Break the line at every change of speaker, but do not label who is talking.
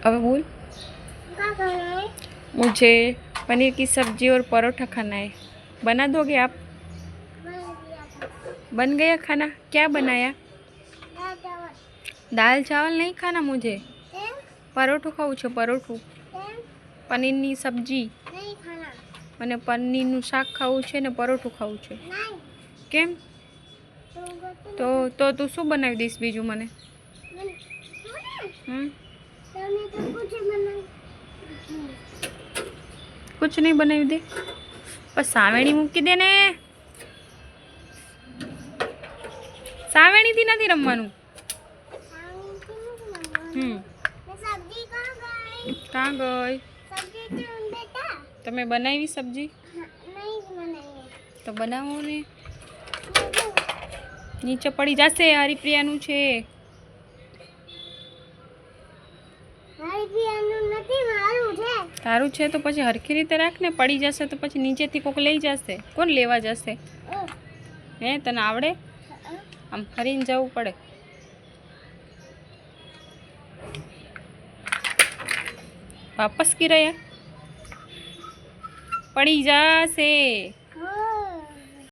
अब बोल। मुझे पनीर की सब्जी और परोठा खाना है, बना दोगे आप? बन गया खाना? क्या बनाया? दाल चावल नहीं खाना मुझे, परोठो खाऊं छे, परोठो पनीરની સબ્જી મને પનીરનું શાક ખાવું છે ને પરોઠું ખાવું છે. કેમ? તો તું શું બનાવી દઈશ બીજું મને? कुछ नहीं बनावी दे, बस सावेणी मूकी दे ने. सावेणी थी नहीं रमवानुं. कहाँ गई? तमे बनावी सब्जी? तो बनावो ने. नीचे पड़ी जाशे, हरिप्रियानुं छे. तारू छे तो पछी हरखी रीते राख ने, पड़ी जशे तो पछी नीचेथी कोक लई जशे. कोण लेवा जशे? हे तने आवडे? आम फरीने जवुं पड़े. वापस की रह्या? पड़ी जाशे.